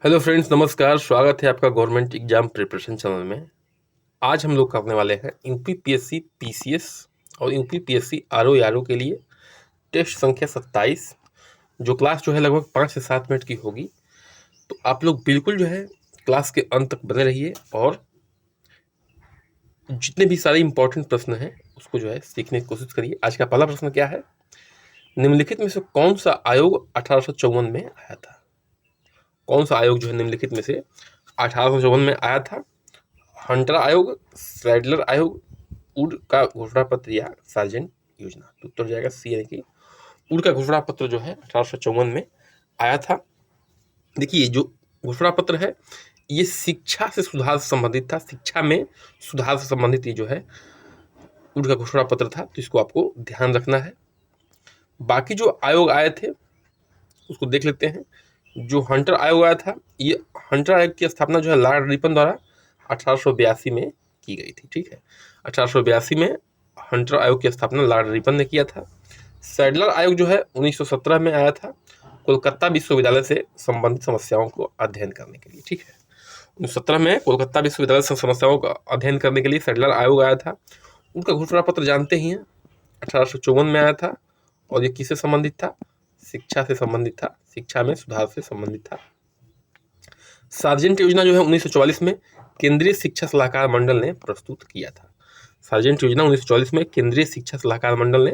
Hello friends, नमस्कार। स्वागत है आपका गवर्नमेंट एग्जाम प्रिपरेशन चैनल में। आज हम लोग करने वाले हैं यूपी पीएससी पीसीएस और यूपी पीएससी आरओ आरओ के लिए टेस्ट संख्या 27, जो क्लास जो है लगभग 5 से 7 मिनट की होगी। तो आप लोग बिल्कुल जो है क्लास के अंत तक बने रहिए और जितने भी सारे इंपॉर्टेंट प्रश्न हैं उसको जो है सीखने की कोशिश करिए। आज का पहला प्रश्न क्या है? निम्नलिखित में से कौन सा आयोग 1854 में आया था? कौन सा आयोग जो है निम्नलिखित में से 1854 में आया था? हंटर आयोग, स्लाइडलर आयोग, वुड का घोषणा पत्र या सार्जेंट योजना? तो उत्तर जाएगा सी, यानी कि वुड का घोषणा पत्र जो है 1854 में आया था। देखिए, जो घोषणा पत्र है ये शिक्षा से सुधार से संबंधित था। शिक्षा में सुधार से संबंधित ये जो है वुड का घोषणा पत्र था, तो इसको आपको ध्यान रखना है। बाकी जो आयोग आए थे उसको देख लेते हैं। जो हंटर आयोग आया था, ये हंटर आयोग की स्थापना जो है लॉर्ड रिपन द्वारा 1882 में की गई थी। ठीक है, 1882 में हंटर आयोग की स्थापना लॉर्ड रिपन ने किया था। सैडलर आयोग जो है 1917 में आया था, कोलकाता विश्वविद्यालय से संबंधित समस्याओं को अध्ययन करने के लिए। ठीक है, 1917 में कोलकाता विश्वविद्यालय से समस्याओं का अध्ययन करने के लिए सैडलर आयोग आया था। उनका घोषणा पत्र जानते ही हैं, 1854 में आया था और ये किससे संबंधित था? शिक्षा से संबंधित था, शिक्षा में सुधार से संबंधित था। सार्जेंट योजना जो है 1944 में केंद्रीय शिक्षा सलाहकार मंडल ने प्रस्तुत किया था। सार्जेंट योजना 1944 में केंद्रीय शिक्षा सलाहकार मंडल ने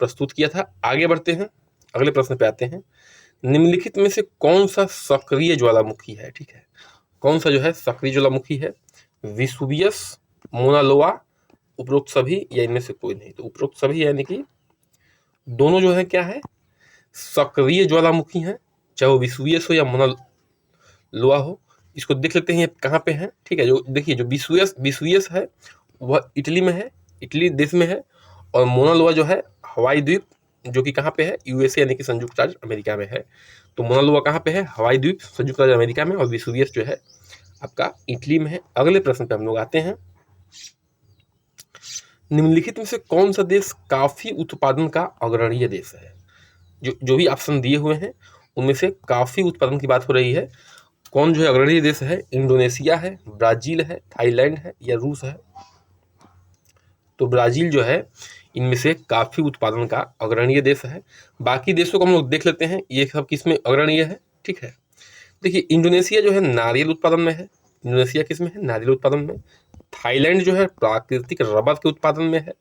प्रस्तुत किया था। आगे बढ़ते हैं, अगले प्रश्न पे आते हैं। निम्नलिखित में से कौन सा सक्रिय ज्वालामुखी है? ठीक है, कौन सा जो है सक्रिय ज्वालामुखी है? विसुवियस, मोना लोआ, उपरोक्त सभी या इनमें से कोई नहीं? तो उपरोक्त सभी यानी कि दोनों जो है क्या है, सक्रिय ज्वालामुखी हैं, चाहे वो विसुवियस हो या मोना लोआ हो। इसको देख लेते हैं ये कहाँ पे है। ठीक है, जो देखिए, जो विसुवियस विसुवियस है वह इटली में है, इटली देश में है। और मोना लोआ जो है हवाई द्वीप, जो कि कहाँ पे है? यूएसए यानी कि संयुक्त राज्य अमेरिका में है। तो मोना लोआ कहाँ पे है? हवाई द्वीप, संयुक्त राज्य अमेरिका में। और विसुवियस जो है आपका इटली में है। अगले प्रश्न पे हम लोग आते हैं। निम्नलिखित में से कौन सा देश काफी उत्पादन का अग्रणीय देश है? जो जो भी ऑप्शन दिए हुए हैं उनमें से काफी उत्पादन की बात हो रही है। कौन जो है अग्रणीय देश है? इंडोनेशिया है, ब्राजील है, थाईलैंड है या रूस है? तो ब्राजील जो है इनमें से काफी उत्पादन का अग्रणीय देश है। बाकी देशों को हम लोग देख लेते हैं, ये सब किस में अग्रणीय है। ठीक है, देखिए, इंडोनेशिया जो है नारियल उत्पादन में है। इंडोनेशिया किस में है? नारियल उत्पादन में। थाईलैंड जो है प्राकृतिक रबर के उत्पादन में है।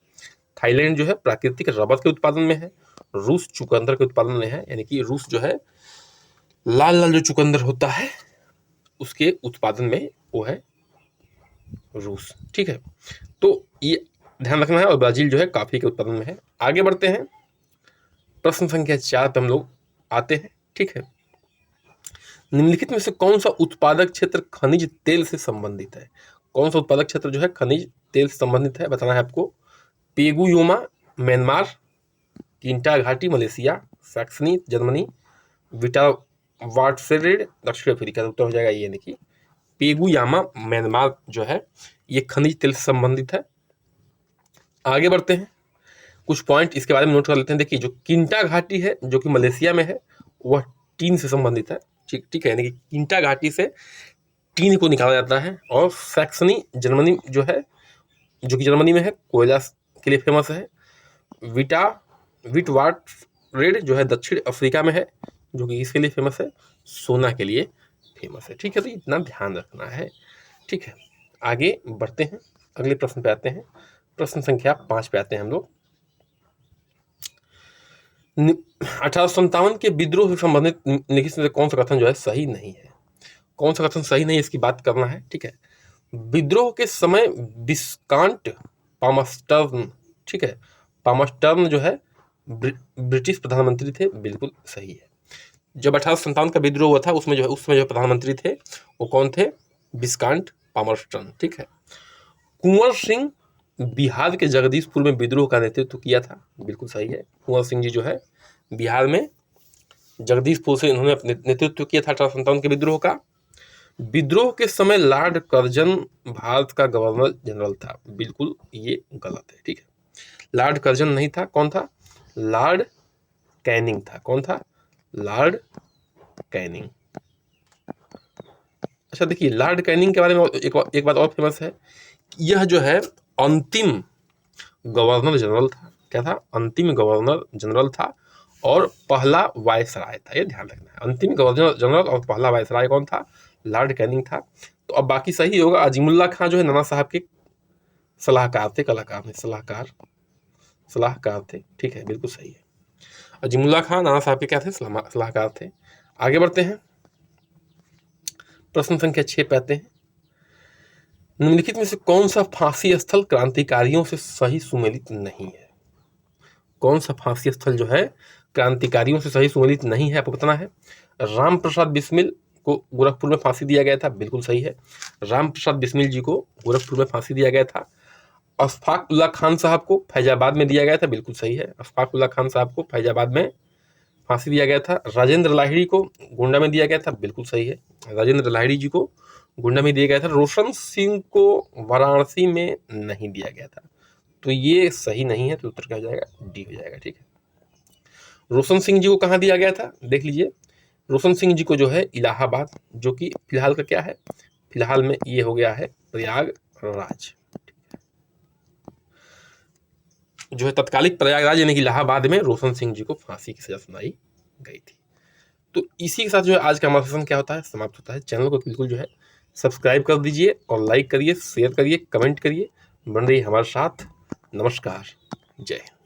थाईलैंड जो है प्राकृतिक रबर के उत्पादन में है। रूस चुकंदर के उत्पादन में है, यानी कि रूस जो है लाल लाल जो चुकंदर होता है उसके उत्पादन में वो है रूस। ठीक है, तो ये ध्यान रखना है। और ब्राजील जो है कॉफी के उत्पादन में है। आगे बढ़ते हैं, प्रश्न संख्या 4 पे हम लोग आते हैं। ठीक है, निम्नलिखित में से कौन सा उत्पादक क्षेत्र खनिज तेल से संबंधित है? कौन सा उत्पादक क्षेत्र जो है खनिज तेल से संबंधित है, बताना है आपको। पेगुयोमा म्यांमार, किंटा घाटी मलेशिया, सैक्सनी जर्मनी, विटा वाटसेरेड दक्षिण अफ्रीका। तो उत्तर हो जाएगा ये, यानी कि पेगुयामा म्यांमार जो है ये खनिज तेल से संबंधित है। आगे बढ़ते हैं, कुछ पॉइंट इसके बारे में नोट कर लेते हैं। देखिए, जो किंटा घाटी है जो कि मलेशिया में है वह टीन से संबंधित है। ठीक ठीक है, यानी कि किंटा घाटी से टीन को निकाला जाता है। और सैक्सनी जर्मनी जो है, जो कि जर्मनी में है, कोयला के लिए फेमस है। विटा विटवाट रेड जो है दक्षिण अफ्रीका में है, जो कि इसके लिए फेमस है? सोना के लिए फेमस है। ठीक है, तो इतना ध्यान रखना है। ठीक है, आगे बढ़ते हैं, अगले प्रश्न पे आते हैं। प्रश्न संख्या 5 पे आते हैं हम लोग। 1857 के विद्रोह से संबंधित निम्नलिखित में से कौन सा कथन जो है सही नहीं है? कौन सा कथन सही नहीं है, इसकी बात करना है। ठीक है, विद्रोह के समय विस्कांट पामस्टर्न, ठीक है, पामस्टर्न जो है ब्रिटिश प्रधानमंत्री थे। बिल्कुल सही है। जब 1857 का विद्रोह हुआ था उसमें जो है उस समय जो प्रधानमंत्री थे वो कौन थे? विस्कांट पामस्टर्न। ठीक है, कुंवर सिंह बिहार के जगदीशपुर में विद्रोह का नेतृत्व किया था। बिल्कुल सही है। कुंवर सिंह जी जो है बिहार में जगदीशपुर से इन्होंने नेतृत्व किया था 1857 के विद्रोह का। विद्रोह के समय लॉर्ड कर्जन भारत का गवर्नर जनरल था। बिल्कुल ये गलत है। ठीक है, लॉर्ड कर्जन नहीं था। कौन था? लॉर्ड कैनिंग था। कौन था? Lord Canning. अच्छा देखिए, लॉर्ड कैनिंग के बारे में एक बात और फेमस है, यह जो है अंतिम गवर्नर जनरल था। क्या था? अंतिम गवर्नर जनरल था और पहला वायसराय था। ये ध्यान रखना है, अंतिम गवर्नर जनरल और पहला वायसराय कौन था? लॉर्ड कैनिंग था। तो अब बाकी सही होगा। अजीमुल्ला खां जो है नाना साहब के सलाहकार थे, कलाकार में सलाहकार थे। ठीक है, बिल्कुल सही है। अजीमुल्ला खां नाना साहब के क्या थे? सलाहकार थे। आगे बढ़ते हैं, प्रश्न संख्या 6 पे आते हैं। निम्नलिखित में से कौन सा फांसी स्थल क्रांतिकारियों से सही सुमेलित नहीं है? कौन सा फांसी स्थल जो है क्रांतिकारियों से सही सुमेलित नहीं है, आपको बताना है। राम प्रसाद बिस्मिल को गोरखपुर में फांसी दिया गया था, बिल्कुल सही है। राम प्रसाद बिस्मिल जी को गोरखपुर में फांसी दिया गया था। अशफाक उल्ला खान साहब को फैजाबाद में दिया गया था, बिल्कुल सही है। अशफाक उल्ला खान साहब को फैजाबाद में फांसी दिया गया था। राजेंद्र लाहिड़ी को गोंडा में दिया गया था, बिल्कुल सही है। राजेंद्र लाहिड़ी जी को गोंडा में दिया गया था। रोशन सिंह को वाराणसी में नहीं दिया गया था, तो ये सही नहीं है, तो उत्तर क्या हो जाएगा? डी हो जाएगा। ठीक है, रोशन सिंह जी को कहाँ दिया गया था? देख लीजिए, रोशन सिंह जी को जो है इलाहाबाद, जो कि फिलहाल का क्या है? फिलहाल में ये हो गया है प्रयागराज, जो है तत्कालिक प्रयागराज यानी कि इलाहाबाद में रोशन सिंह जी को फांसी की सजा सुनाई गई थी। तो इसी के साथ जो है आज का हमारा सेशन क्या होता है? समाप्त होता है। चैनल को बिल्कुल जो है सब्सक्राइब कर दीजिए और लाइक करिए, शेयर करिए, कमेंट करिए। बन रही हमारे साथ। नमस्कार, जय हिंद।